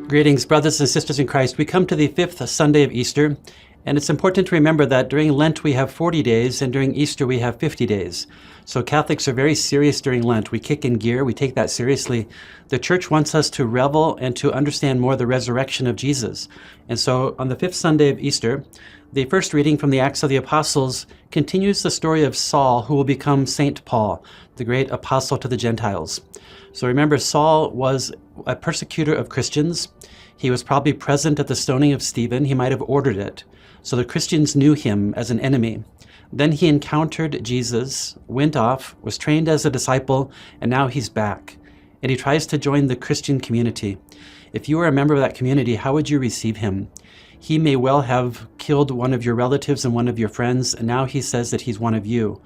Greetings, brothers and sisters in Christ. We come to the fifth Sunday of Easter, and it's important to remember that during Lent we have 40 days, and during Easter we have 50 days. So Catholics are very serious during Lent. We kick in gear, we take that seriously. The Church wants us to revel and to understand more the resurrection of Jesus. And so on the fifth Sunday of Easter, the first reading from the Acts of the Apostles continues the story of Saul, who will become Saint Paul, the great apostle to the Gentiles. So remember, Saul was a persecutor of Christians. He was probably present at the stoning of Stephen. He might have ordered it. So the Christians knew him as an enemy. Then he encountered Jesus, went off, was trained as a disciple, and now he's back. And he tries to join the Christian community. If you were a member of that community, how would you receive him? He may well have killed one of your relatives and one of your friends, and now he says that he's one of you.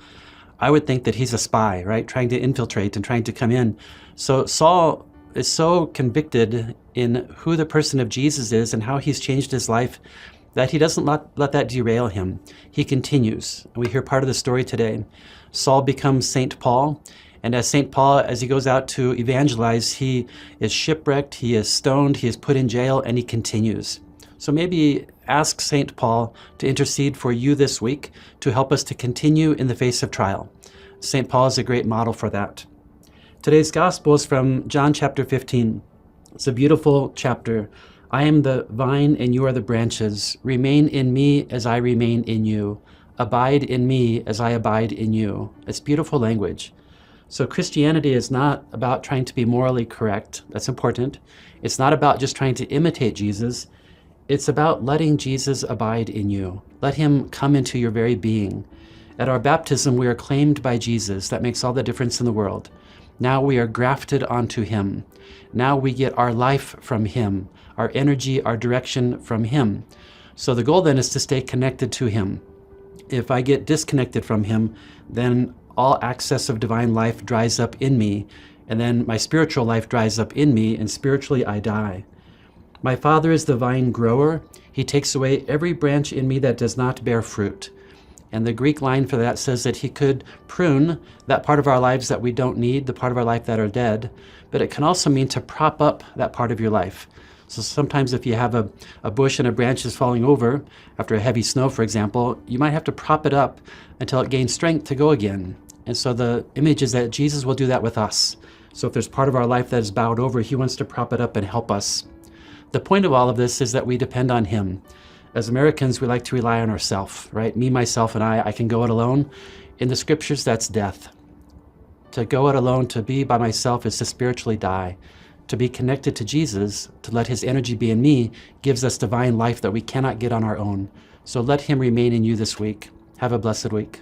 I would think that he's a spy, right? Trying to infiltrate and trying to come in. So Saul is so convicted in who the person of Jesus is and how he's changed his life that he doesn't let that derail him. He continues. We hear part of the story today. Saul becomes Saint Paul, and as Saint Paul, as he goes out to evangelize, he is shipwrecked, he is stoned, he is put in jail, and he continues. So maybe ask Saint Paul to intercede for you this week to help us to continue in the face of trial. Saint Paul is a great model for that. Today's gospel is from John chapter 15. It's a beautiful chapter. I am the vine and you are the branches. Remain in me as I remain in you. Abide in me as I abide in you. It's beautiful language. So Christianity is not about trying to be morally correct. That's important. It's not about just trying to imitate Jesus. It's about letting Jesus abide in you. Let him come into your very being. At our baptism, we are claimed by Jesus. That makes all the difference in the world. Now we are grafted onto him. Now we get our life from him, our energy, our direction from him. So the goal then is to stay connected to him. If I get disconnected from him, then all access of divine life dries up in me, and then my spiritual life dries up in me, and spiritually I die. My Father is the vine grower. He takes away every branch in me that does not bear fruit. And the Greek line for that says that he could prune that part of our lives that we don't need, the part of our life that are dead, but it can also mean to prop up that part of your life. So sometimes if you have a bush and a branch is falling over after a heavy snow, for example, you might have to prop it up until it gains strength to go again. And so the image is that Jesus will do that with us. So if there's part of our life that is bowed over, he wants to prop it up and help us. The point of all of this is that we depend on him. As Americans, we like to rely on ourselves, right? Me, myself, and I can go it alone. In the scriptures, that's death. To go it alone, to be by myself, is to spiritually die. To be connected to Jesus, to let his energy be in me, gives us divine life that we cannot get on our own. So let him remain in you this week. Have a blessed week.